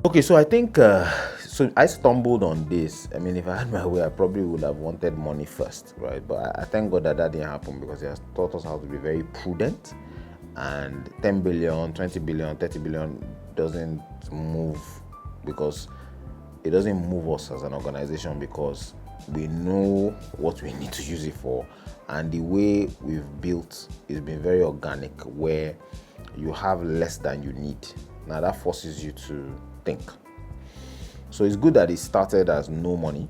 Okay, so I think so. I stumbled on this. I mean, if I had my way, I probably would have wanted money first, right? But I thank God that that didn't happen because He has taught us how to be very prudent. And 10 billion, 20 billion, 30 billion doesn't move because it doesn't move us as an organization because we know what we need to use it for. And the way we've built has been very organic, where you have less than you need. Now that forces you to think. So it's good that it started as no money,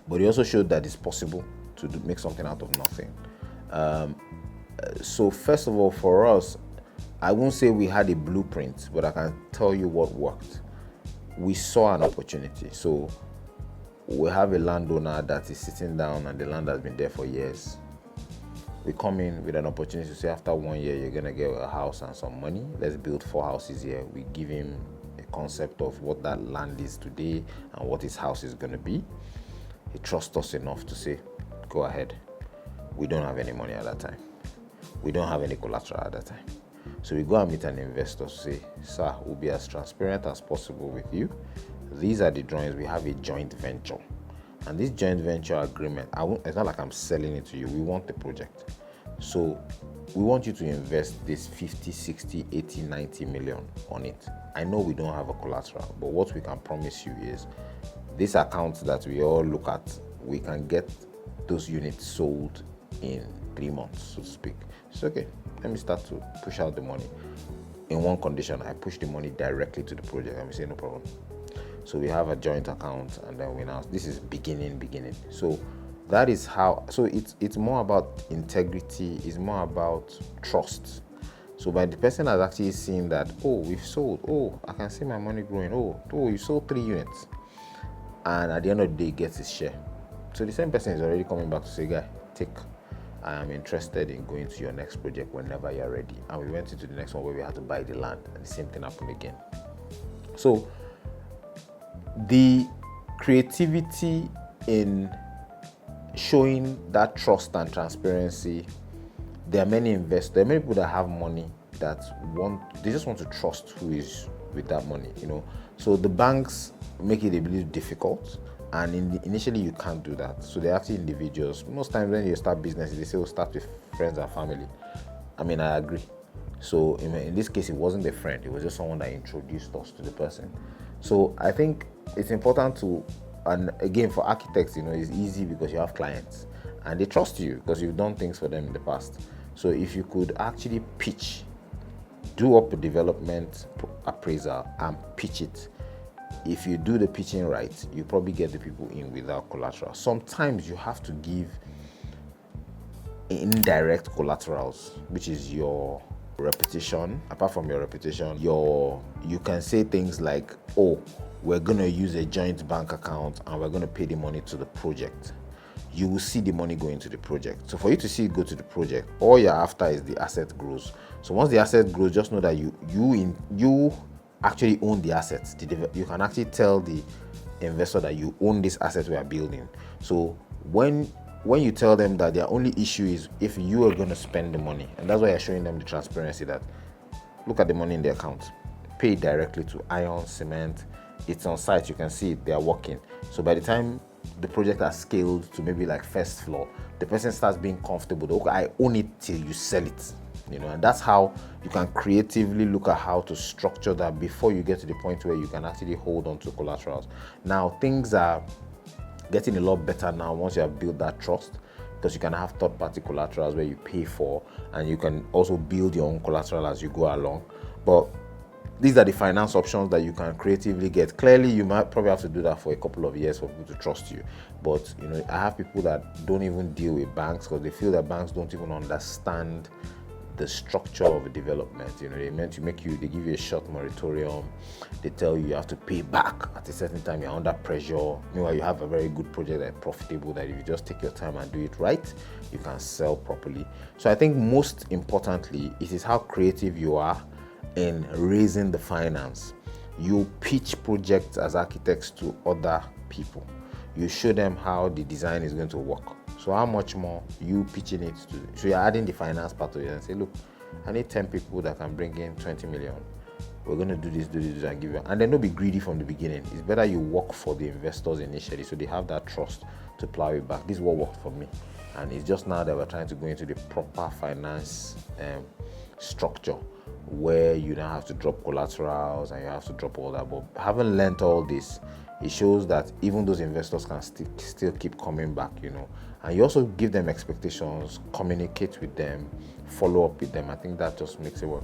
but it also showed that it's possible to make something out of nothing. So first of all, for us, I won't say we had a blueprint, but I can tell you what worked. We saw an opportunity. So we have a landowner that is sitting down and the land has been there for years. We come in with an opportunity to say after 1 year you're gonna get a house and some money. Let's build 4 houses here. We give him a concept of what that land is today and what his house is gonna be. He trusts us enough to say, go ahead. We don't have any money at that time. We don't have any collateral at that time. So we go and meet an investor to say, sir, we'll be as transparent as possible with you. These are the drawings. We have a joint venture. And this joint venture agreement, it's not like I'm selling it to you. We want the project. So we want you to invest this 50, 60, 80, 90 million on it. I know we don't have a collateral, but what we can promise you is this account that we all look at, we can get those units sold in 3 months, so to speak. It's okay. Let me start to push out the money. In one condition, I push the money directly to the project and we say no problem. So we have a joint account and then this is beginning. So that is how, so it's more about integrity, it's more about trust. So by the person has actually seen that, oh, we've sold, oh, I can see my money growing, oh, you sold 3 units. And at the end of the day, gets his share. So the same person is already coming back to say, guy, I am interested in going to your next project whenever you're ready. And we went into the next one where we had to buy the land and the same thing happened again. So the creativity in showing that trust and transparency, there are many people that have money that they just want to trust who is with that money, So the banks make it a little difficult, and initially you can't do that. So they're actually individuals. Most times when you start businesses, they say, we'll start with friends and family. I mean, I agree. So in this case, it wasn't a friend. It was just someone that introduced us to the person. So I think it's important to, and again, for architects, it's easy because you have clients and they trust you because you've done things for them in the past. So if you could actually do up a development appraisal and pitch it, if you do the pitching right, you probably get the people in without collateral. Sometimes you have to give indirect collaterals, which is your reputation. Apart from your reputation, you can say things like, oh, we're going to use a joint bank account and we're going to pay the money to the project. You will see the money go into the project. So for you to see it go to the project, all you're after is the asset grows. So once the asset grows, just know that you actually own the assets. You can actually tell the investor that you own this asset we are building. So when you tell them that their only issue is if you are going to spend the money, and that's why you're showing them the transparency that look at the money in the account, pay directly to iron, cement, it's on site, you can see it, they are working. So by the time the project has scaled to maybe like first floor, the person starts being comfortable. Okay, I own it till you sell it. And that's how you can creatively look at how to structure that before you get to the point where you can actually hold on to collaterals. Now, things are getting a lot better now once you have built that trust, because you can have third-party collaterals where you pay for, and you can also build your own collateral as you go along. But these are the finance options that you can creatively get. Clearly, you might probably have to do that for a couple of years for people to trust you. But I have people that don't even deal with banks because they feel that banks don't even understand the structure of a development. They give you a short moratorium. They tell you have to pay back at a certain time. You're under pressure. Meanwhile, you have a very good project that's profitable, that if you just take your time and do it right, you can sell properly. So I think most importantly, it is how creative you are in raising the finance. You pitch projects as architects to other people. You show them how the design is going to work. So how much more you pitching it to? So you're adding the finance part of it and say, look, I need 10 people that can bring in 20 million. we're going to do this, and give you. And then don't be greedy from the beginning. It's better you work for the investors initially so they have that trust to plow it back. This is what worked for me. And it's just now that we're trying to go into the proper finance structure where you don't have to drop collaterals and you have to drop all that. But having learned all this, it shows that even those investors can still keep coming back, And you also give them expectations, communicate with them, follow up with them. I think that just makes it work.